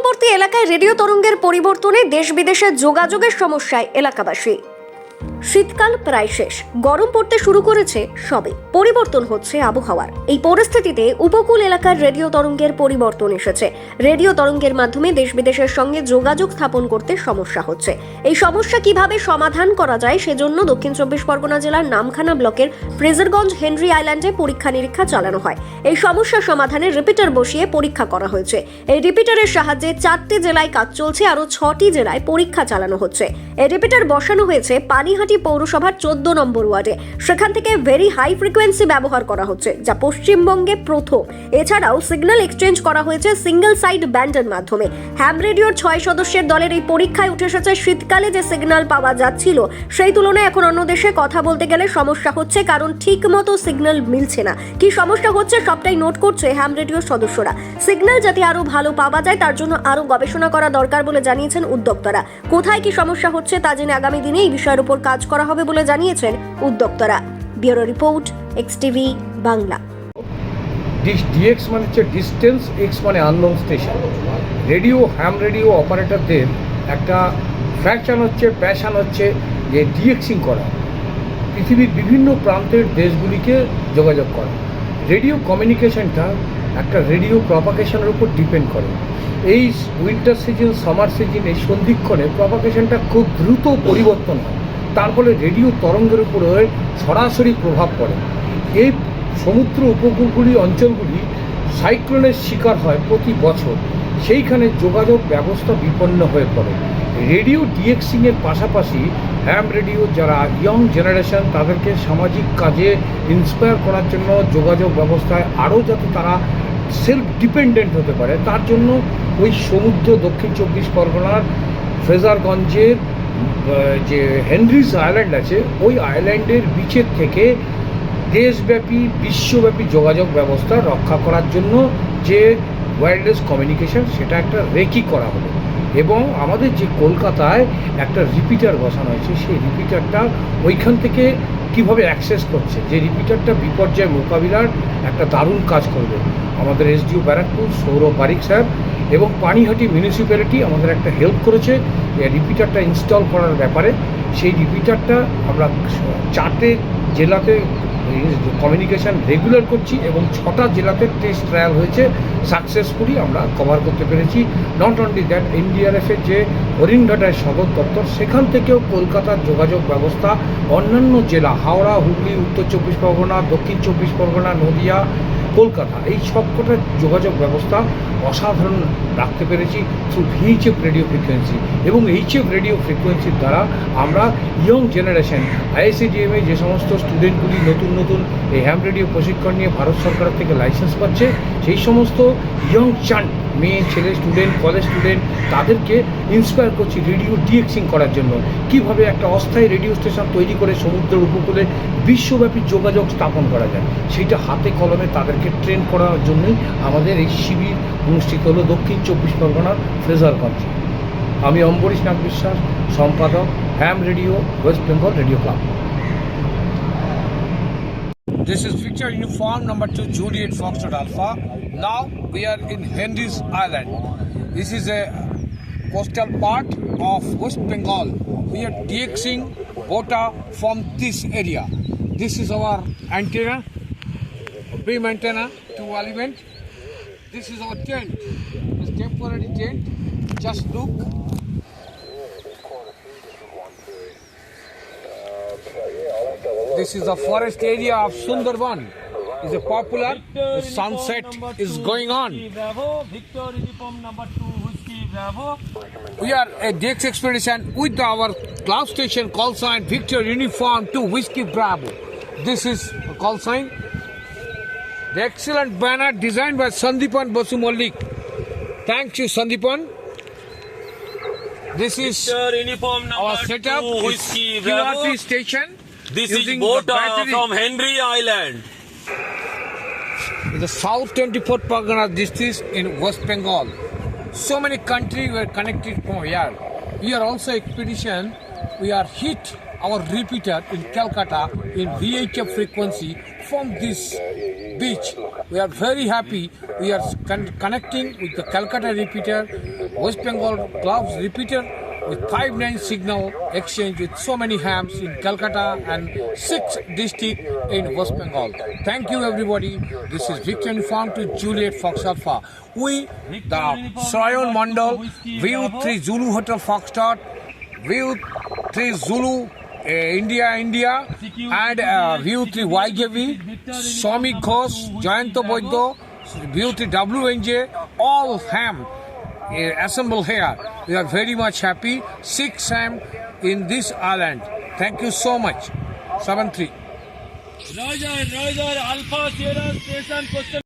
সীমান্তবর্তী এলাকায় রেডিও তরঙ্গের পরিবর্তনে দেশ বিদেশের যোগাযোগের সমস্যায় এলাকাবাসী। শীতকাল প্রায় শেষ, গরম পড়তে শুরু করেছে সবে, পরিবর্তন হচ্ছে আবহাওয়ার। এই পরিস্থিতিতে উপকূল এলাকার রেডিও তরঙ্গের পরিবর্তন এসেছে। রেডিও তরঙ্গের মাধ্যমে দেশ বিদেশের সঙ্গে যোগাযোগ স্থাপন করতে সমস্যা হচ্ছে। এই সমস্যা কিভাবে সমাধান করা যায় সেজন্য দক্ষিণ চব্বিশ পরগনা জেলার নামখানা ব্লকের ফ্রেজারগঞ্জ হেনরি আইল্যান্ডে পরীক্ষা নিরীক্ষা চালানো হয়। এই সমস্যা সমাধানে রিপিটার বসিয়ে পরীক্ষা করা হয়েছে। এই রিপিটারের সাহায্যে 4টি জেলায় কাজ চলছে, আরও 6টি জেলায় পরীক্ষা চালানো হচ্ছে। এই রিপিটার বসানো হয়েছে পানিহাটি পৌরসভার 14 নম্বর ওয়ার্ডে। সেখান থেকে ভেরি হাই ফ্রিকোয়েন্সি ব্যবহার করা হচ্ছে, যা পশ্চিমবঙ্গে প্রথম। এছাড়াও সিগন্যাল এক্সচেঞ্জ করা হয়েছে সিঙ্গেল সাইড ব্যান্ডের মাধ্যমে। হ্যাম রেডিওর 6 সদস্যের দলের এই পরীক্ষায় উঠে এসেছে শীতকালে যে সিগন্যাল পাওয়া যাচ্ছিল সেই তুলনায় এখন অন্য দেশে কথা বলতে গেলে সমস্যা হচ্ছে, কারণ ঠিক মতো সিগন্যাল মিলছে না। কি সমস্যা হচ্ছে সবটাই নোট করছে হ্যাম রেডিওর সদস্যরা। সিগন্যাল যাতে আরো ভালো পাওয়া যায় তার জন্য আরো গবেষণা করা দরকার বলে জানিয়েছেন উদ্যোক্তারা। কোথায় কি সমস্যা হচ্ছে তা জেনে আগামী দিনে এই বিষয়ের উপর কাজ করা হবে বলে জানিয়েছেন উদ্যোক্তারা। Bureau report, XTV Bangla. DX মানে হচ্ছে ডিস্টেন্স, এক্স মানে unknown station. Radio ham radio অপারেটরদের একটা প্যাশন হচ্ছে যে ডিএক্সিং করা, পৃথিবীর বিভিন্ন প্রান্তের দেশগুলিকে যোগাযোগ করা। রেডিও কমিউনিকেশনটা একটা রেডিও প্রপাগেশনের উপর ডিপেন্ড করে। এই উইন্টার সিজন, সামার সিজন, এই সন্ধিক্ষণে প্রপাগেশনটা খুব দ্রুত পরিবর্তন হয়, তার ফলে রেডিও তরঙ্গের উপরে সরাসরি প্রভাব পড়ে। এই সমুদ্র উপকূলগুলি অঞ্চলগুলি সাইক্লোনের শিকার হয় প্রতি বছর, সেইখানে যোগাযোগ ব্যবস্থা বিপন্ন হয়ে পড়ে। রেডিও ডিএক্সিংয়ের পাশাপাশি হ্যাম রেডিও যারা ইয়ং জেনারেশন তাদেরকে সামাজিক কাজে ইন্সপায়ার করার জন্য যোগাযোগ ব্যবস্থায় আরও যাতে তারা সেলফ ডিপেন্ডেন্ট হতে পারে তার জন্য ওই সমুদ্র দক্ষিণ চব্বিশ পরগনার ফ্রেজারগঞ্জের যে হেনরিজ আইল্যান্ড আছে ওই আইল্যান্ডের বিচের থেকে দেশব্যাপী বিশ্বব্যাপী যোগাযোগ ব্যবস্থা রক্ষা করার জন্য যে ওয়্যারলেস কমিউনিকেশন সেটা একটা রেকি করা হলো। এবং আমাদের যে কলকাতায় একটা রিপিটার বসানো হয়েছে সেই রিপিটারটা ওইখান থেকে কীভাবে অ্যাক্সেস করছে, যে রিপিটারটা বিপর্যয় মোকাবিলার একটা দারুণ কাজ করবে। আমাদের এসডিও ব্যারাকপুর সৌরভ বারিক সাহেব এবং পানিহাটি মিউনিসিপ্যালিটি আমাদের একটা হেল্প করেছে এই রিপিটারটা ইনস্টল করার ব্যাপারে। সেই রিপিটারটা আমরা 4টে জেলাতে কমিউনিকেশান রেগুলার করছি এবং 6টা জেলাতে টেস্ট ট্রায়াল হয়েছে, সাকসেসফুলি আমরা কভার করতে পেরেছি। নট অনলি দ্যাট, এনডিআরএফের যে হরিণঘাটায় সদর দপ্তর সেখান থেকেও কলকাতার যোগাযোগ ব্যবস্থা অন্যান্য জেলা হাওড়া, হুগলি, উত্তর চব্বিশ পরগনা, দক্ষিণ চব্বিশ পরগনা, নদিয়া, কলকাতা, এই সবকটা যোগাযোগ ব্যবস্থা অসাধারণ রাখতে পেরেছি থ্রু ভিএইচএফ রেডিও ফ্রিকোয়েন্সি। এবং এইচএফ রেডিও ফ্রিকোয়েন্সির দ্বারা আমরা ইয়ং জেনারেশন আইএসএডিএমে যে সমস্ত স্টুডেন্টগুলি নতুন নতুন এই হ্যাম রেডিও প্রশিক্ষণ নিয়ে ভারত সরকার থেকে লাইসেন্স পাচ্ছে, সেই সমস্ত ইয়ং চান মেয়ে ছেলে স্টুডেন্ট, কলেজ স্টুডেন্ট তাদেরকে ইন্সপায়ার করছি রেডিও ডিএক্সিং করার জন্য। কিভাবে একটা অস্থায়ী রেডিও স্টেশন তৈরি করে সমুদ্রের উপকূলে বিশ্বব্যাপী যোগাযোগ স্থাপন করা যায় সেইটা হাতে কলমে তাদেরকে ট্রেন করার জন্যই আমাদের এই শিবির অনুষ্ঠিত হলো দক্ষিণ চব্বিশ পরগনার ফ্রেজারগঞ্জে। আমি অম্বরীশ নাগ বিশ্বাস, সম্পাদক, ham radio, West Bengal radio club. This is Victor Uniform number 2 Juliet Foxtrot Alpha. Now we are in Henry's Island. This is a coastal part of West Bengal. We are DXing water from this area. This is our antenna, beam antenna to element. This is our tent. This temporary tent. Just look. This is the forest area of Sundarban. Is a popular. The sunset is going on. Victor Uniform number 2 Whiskey Bravo. We are a DX expedition with our cloud station call sign Victor Uniform 2 Whiskey Bravo. This is a call sign. The excellent banner designed by Sandipan Basu Mallik. Thank you, Sandipan. This is Victor Uniform our number setup. 2 Whiskey QRT Bravo. station. This is using boat the battery. from Henry Island. The South 24th Pargana district in West Bengal. So many countries were connected from here. We are also expedition. We are hit our repeater in Calcutta in VHF frequency from this beach. We are very happy. We are connecting with the Calcutta repeater, West Bengal Club's repeater with 5-9 signal exchange with so many hams in Calcutta and 6 districts in West Bengal. Thank you everybody. This is Victor Uniform to Juliet Fox Alpha. We, the Sayan Mandal, VU3 Zulu Hotel Foxtrot, VU3 Zulu India, and VU3 YJV, Swami Ghosh, Jayanto Boydo, VU3 WNJ, all ham assemble here. We are very much happy. 6 ham in this island. Thank you so much. 7-3. Roger, Alpha Sierra Station question.